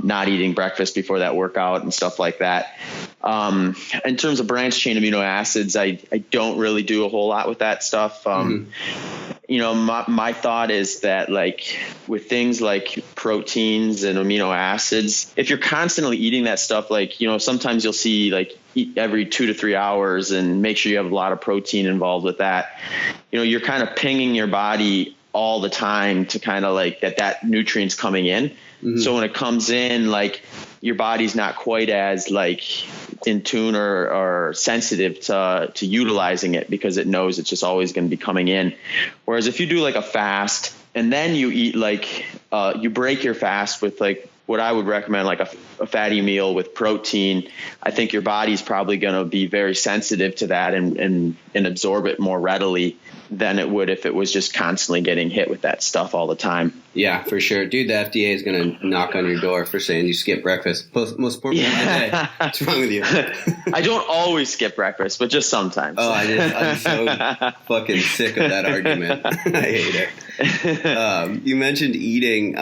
not eating breakfast before that workout and stuff like that. In terms of branched chain amino acids, I don't really do a whole lot with that stuff. My thought is that with things like proteins and amino acids, if you're constantly eating that stuff, sometimes you'll see eat every 2 to 3 hours and make sure you have a lot of protein involved with that. You're kind of pinging your body all the time to kind of that nutrient's coming in. Mm-hmm. So when it comes in, your body's not quite as in tune or sensitive to utilizing it because it knows it's just always going to be coming in. Whereas if you do a fast and then you eat you break your fast with what I would recommend, a fatty meal with protein, I think your body's probably going to be very sensitive to that and absorb it more readily than it would if it was just constantly getting hit with that stuff all the time. Yeah, for sure. Dude, the FDA is going to knock on your door for saying you skip breakfast. Most important of the day. What's wrong with you? I don't always skip breakfast, but just sometimes. Oh, I'm so fucking sick of that argument. I hate it. You mentioned eating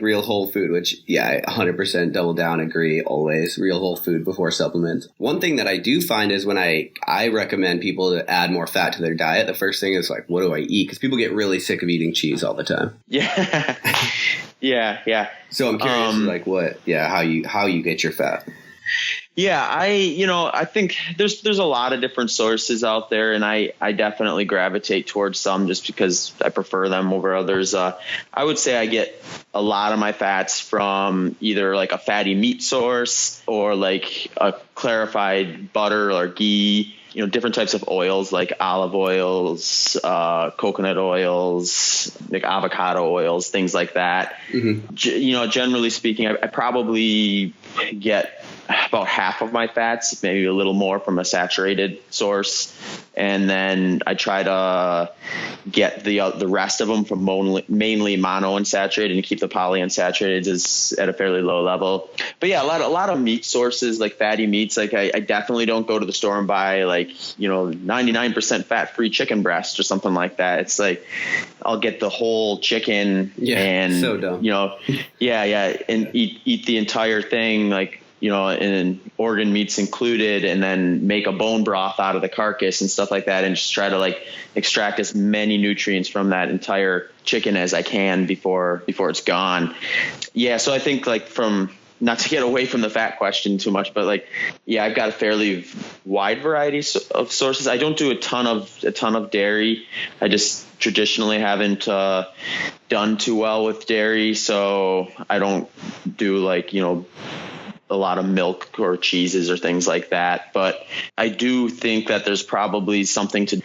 real whole food, which, I 100% double down, agree, always. Real whole food before supplements. One thing that I do find is when I recommend people to add more fat to their diet, the first thing is what do I eat? Because people get really sick of eating cheese all the time. Yeah. Yeah. So I'm curious, what? Yeah, how you get your fat. Yeah, I think there's a lot of different sources out there, and I definitely gravitate towards some just because I prefer them over others. I would say I get a lot of my fats from either a fatty meat source or a clarified butter or ghee. Different types of oils like olive oils, coconut oils, avocado oils, things like that. Mm-hmm. Generally speaking, I probably get about half of my fats, maybe a little more from a saturated source. And then I try to get the rest of them from mainly monounsaturated and keep the polyunsaturated at a fairly low level. But yeah, a lot of meat sources like fatty meats. I definitely don't go to the store and buy 99% fat free chicken breast or something like that. It's I'll get the whole chicken and so dumb. And eat the entire thing and organ meats included, and then make a bone broth out of the carcass and stuff like that, and just try to extract as many nutrients from that entire chicken as I can before it's gone. Yeah, so I think from, not to get away from the fat question too much, but I've got a fairly wide variety of sources. I don't do a ton of dairy. I just traditionally haven't done too well with dairy, so I don't do a lot of milk or cheeses or things like that. But I do think that there's probably something to,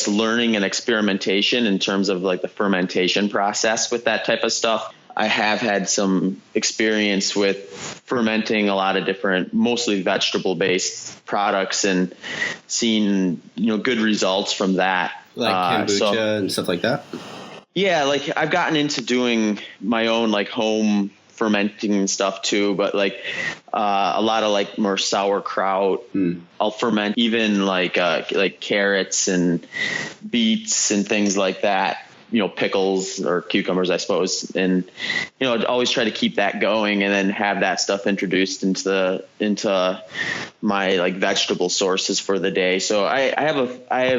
learning and experimentation in terms of the fermentation process with that type of stuff. I have had some experience with fermenting a lot of different, mostly vegetable-based products and seen, good results from that. Kombucha and stuff like that? Yeah, I've gotten into doing my own home fermenting and stuff too, but a lot of more sauerkraut. I'll ferment even carrots and beets and things like that, pickles or cucumbers, I suppose. And, I'd always try to keep that going and then have that stuff introduced into my vegetable sources for the day. So I have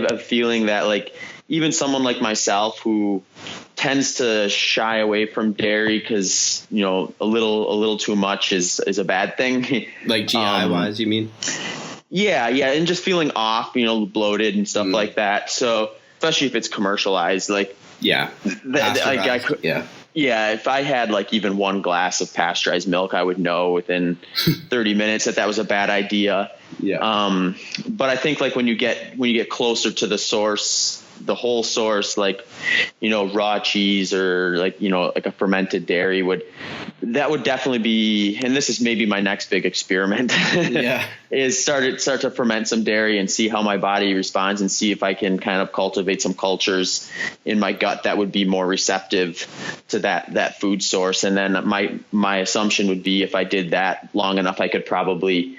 a feeling that even someone like myself who tends to shy away from dairy because, a little too much is a bad thing. GI wise, you mean? Yeah. And just feeling off, bloated and stuff like that. So especially if it's commercialized, yeah. Yeah, if I had even one glass of pasteurized milk, I would know within 30 minutes that was a bad idea. Yeah. But I think when you get closer to the source, the whole source, like, raw cheese or like a fermented dairy would definitely be, and this is maybe my next big experiment, is start to ferment some dairy and see how my body responds, and see if I can kind of cultivate some cultures in my gut that would be more receptive to that food source. And then my assumption would be, if I did that long enough, I could probably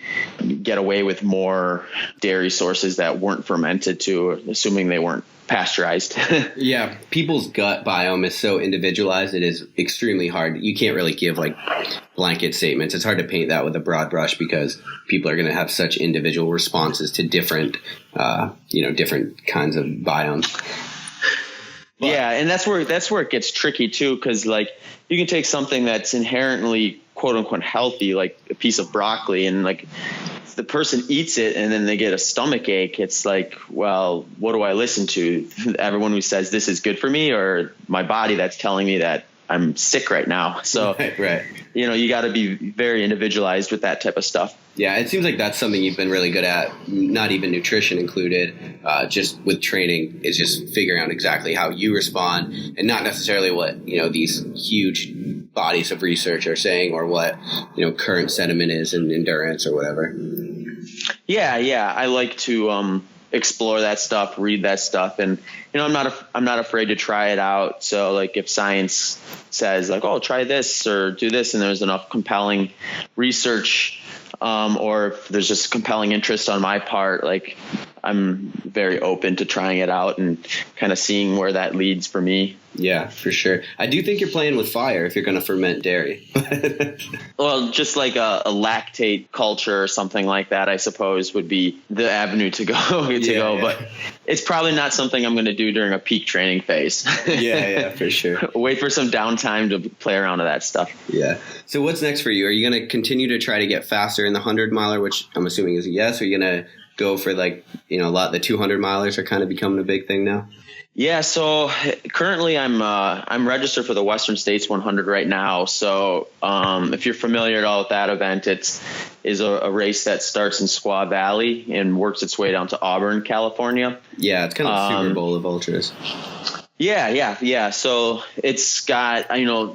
get away with more dairy sources that weren't fermented too, assuming they weren't pasteurized. Yeah. People's gut biome is so individualized. It is extremely hard. You can't really give like blanket statements. It's hard to paint that with a broad brush because people are going to have such individual responses to different, different kinds of biomes. But, yeah. And that's where it gets tricky too. 'Cause like you can take something that's inherently quote unquote healthy, like a piece of broccoli, and like the person eats it and then they get a stomach ache. It's like, well, what do I listen to? Everyone who says this is good for me, or my body that's telling me that I'm sick right now? So, right. You got to be very individualized with that type of stuff. Yeah, it seems like that's something you've been really good at, not even nutrition included, just with training, is just figuring out exactly how you respond, and not necessarily what, these huge bodies of research are saying, or what, current sentiment is in endurance or whatever. Yeah. I like to explore that stuff, read that stuff, and I'm not afraid to try it out. So like if science says like, oh, try this or do this, and there's enough compelling research, or if there's just compelling interest on my part, like I'm very open to trying it out and kind of seeing where that leads for me. Yeah, for sure. I do think you're playing with fire if you're going to ferment dairy. Well, just like a lactate culture or something like that, I suppose, would be the avenue to go. But it's probably not something I'm going to do during a peak training phase. Yeah, for sure. Wait for some downtime to play around with that stuff. Yeah. So what's next for you? Are you going to continue to try to get faster in the 100-miler, which I'm assuming is a yes? Or are you going to go for like, a lot, the 200-milers are kind of becoming a big thing now? Yeah, so currently I'm registered for the Western States 100 right now. So if you're familiar at all with that event, is a race that starts in Squaw Valley and works its way down to Auburn, California. Yeah, it's kind of a Super Bowl of ultras. Yeah. So it's got,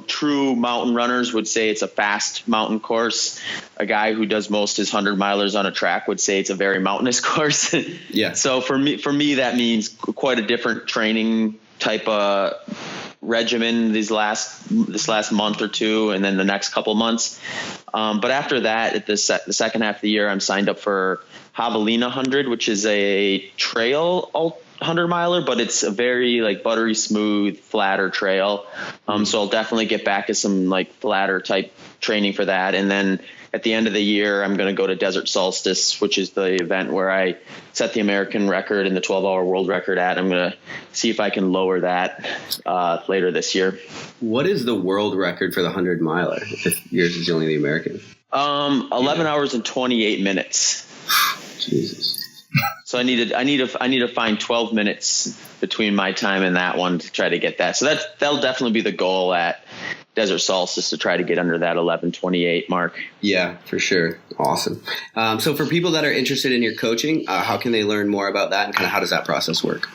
true mountain runners would say it's a fast mountain course. A guy who does most his 100-milers on a track would say it's a very mountainous course. Yeah. So for me, that means quite a different training type of regimen this last month or two, and then the next couple months. But after that, at the second half of the year, I'm signed up for Javelina 100, which is a trail 100-miler, but it's a very like buttery smooth, flatter trail. So I'll definitely get back to some like flatter type training for that. And then at the end of the year, I'm going to go to Desert Solstice, which is the event where I set the American record and the 12-hour world record at. I'm going to see if I can lower that later this year. What is the world record for the 100-miler? If yours is only the American. 11 hours and 28 minutes. Jesus. So I need to find 12 minutes between my time and that one to try to get that. So that'll definitely be the goal at Desert Solstice, to try to get under that 11:28 mark. Yeah, for sure. Awesome. So for people that are interested in your coaching, how can they learn more about that, and kind of how does that process work?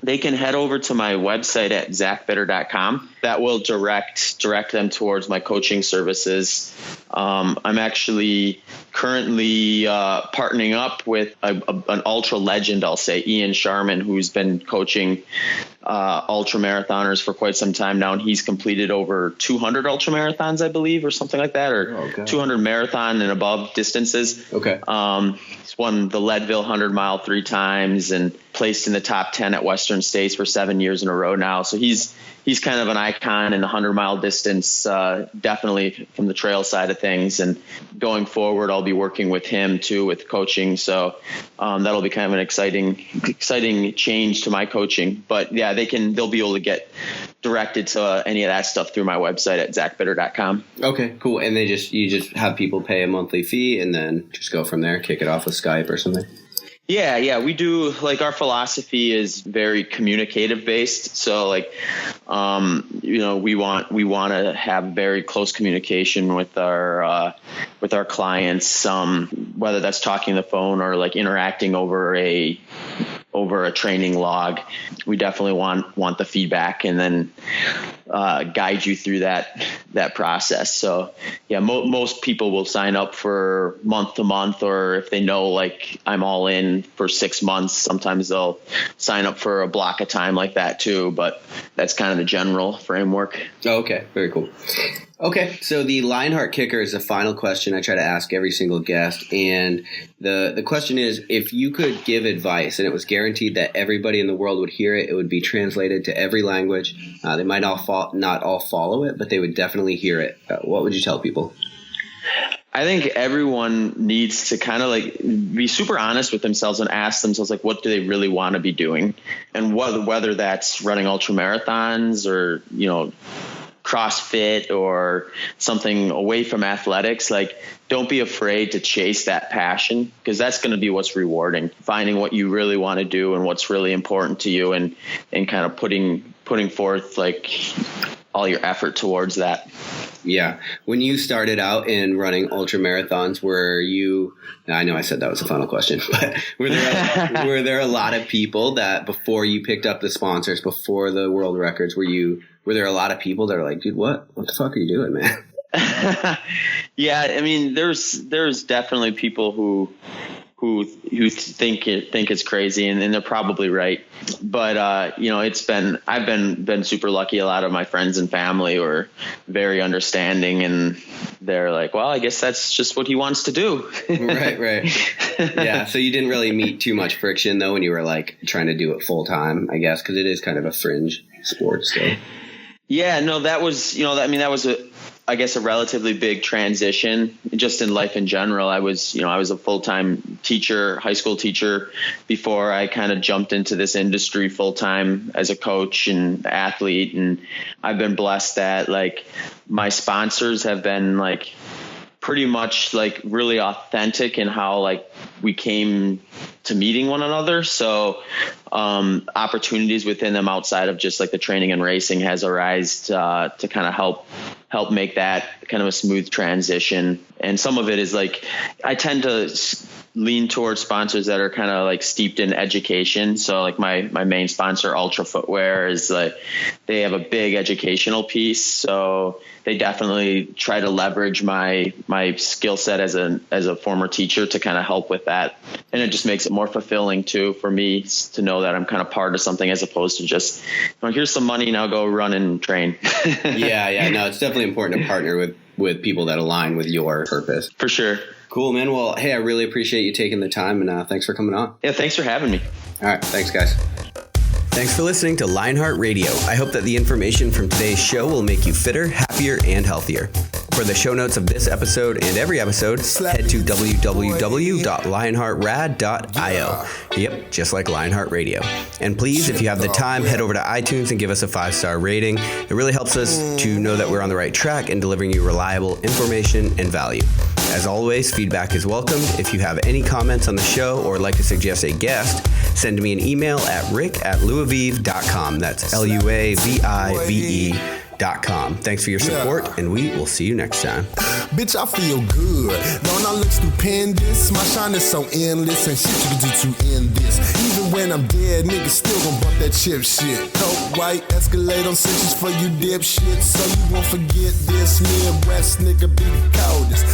They can head over to my website at zachbitter.com. That will direct them towards my coaching services. I'm actually currently partnering up with an ultra legend, I'll say, Ian Sharman, who's been coaching ultra marathoners for quite some time now, and he's completed over 200 ultra marathons, I believe, or something like that, or 200 marathon and above distances. Okay. He's won the Leadville 100-mile 3 times and placed in the top 10 at Western States for 7 years in a row now. So he's kind of an icon in the 100-mile distance, definitely from the trail side of things. And going forward, I'll be working with him too with coaching. So that'll be kind of an exciting change to my coaching. But yeah, they'll be able to get directed to any of that stuff through my website at zachbitter.com. Okay, cool. And you just have people pay a monthly fee and then just go from there, kick it off with Skype or something? Yeah, we do. Like, our philosophy is very communicative based. So like, we want to have very close communication with our clients, whether that's talking on the phone or like interacting over a over a training log. We definitely want the feedback and then guide you through that process. So yeah, most people will sign up for month to month, or if they know like I'm all in for 6 months, sometimes they'll sign up for a block of time like that too. But that's kind of the general framework. Oh, okay. Very cool. Okay, so the Lionheart kicker is the final question I try to ask every single guest, and the question is, if you could give advice and it was guaranteed that everybody in the world would hear it, it would be translated to every language. They might not all follow it, but they would definitely hear it. What would you tell people? I think everyone needs to kind of like be super honest with themselves and ask themselves, like, what do they really want to be doing? And whether that's running ultra marathons or, CrossFit or something away from athletics, like don't be afraid to chase that passion, because that's going to be what's rewarding, finding what you really want to do and what's really important to you, and kind of putting forth like all your effort towards that. Yeah. When you started out in running ultra marathons, I know I said that was the final question, but were there a lot of people that before you picked up the sponsors, before the world records, were there a lot of people that are like, dude, what the fuck are you doing, man? Yeah. I mean, there's definitely people who think it's crazy, and they're probably right. But, I've been super lucky. A lot of my friends and family were very understanding, and they're like, well, I guess that's just what he wants to do. Right. Yeah. So you didn't really meet too much friction though, when you were like trying to do it full time, I guess, cause it is kind of a fringe sport still. Yeah, no, that was, that was a relatively big transition just in life in general. I was a full-time teacher, high school teacher, before I kind of jumped into this industry full-time as a coach and athlete. And I've been blessed that like my sponsors have been like pretty much like really authentic in how like we came to meeting one another. So opportunities within them outside of just like the training and racing has arisen to kind of help make that kind of a smooth transition. And some of it is like, I tend to lean towards sponsors that are kind of like steeped in education. So like my main sponsor, Ultra Footwear, is like, they have a big educational piece. So they definitely try to leverage my skill set as a former teacher to kind of help with that. And it just makes it more fulfilling too for me to know that I'm kind of part of something, as opposed to just, here's some money, now go run and train. Yeah. No, it's definitely important to partner with people that align with your purpose. For sure. Cool, man. Well, hey, I really appreciate you taking the time, and thanks for coming on. Yeah, thanks for having me. All right. Thanks, guys. Thanks for listening to Lionheart Radio. I hope that the information from today's show will make you fitter, happier, and healthier. For the show notes of this episode and every episode, head to www.lionheartrad.io. Yep, just like Lionheart Radio. And please, if you have the time, head over to iTunes and give us a 5-star rating. It really helps us to know that we're on the right track and delivering you reliable information and value. As always, feedback is welcomed. If you have any comments on the show or would like to suggest a guest, send me an email at rick@luavive.com. That's LUAVIVE.com. Thanks for your support, and we will see you next time. Bitch, I feel good. Don't I look stupendous? My shine is so endless, and shit you can do to end this. Even when I'm dead, niggas still gon' bump that chip shit. Coke, white, Escalade on cinches for you dipshit. So you won't forget this. Midwest nigga be the coldest.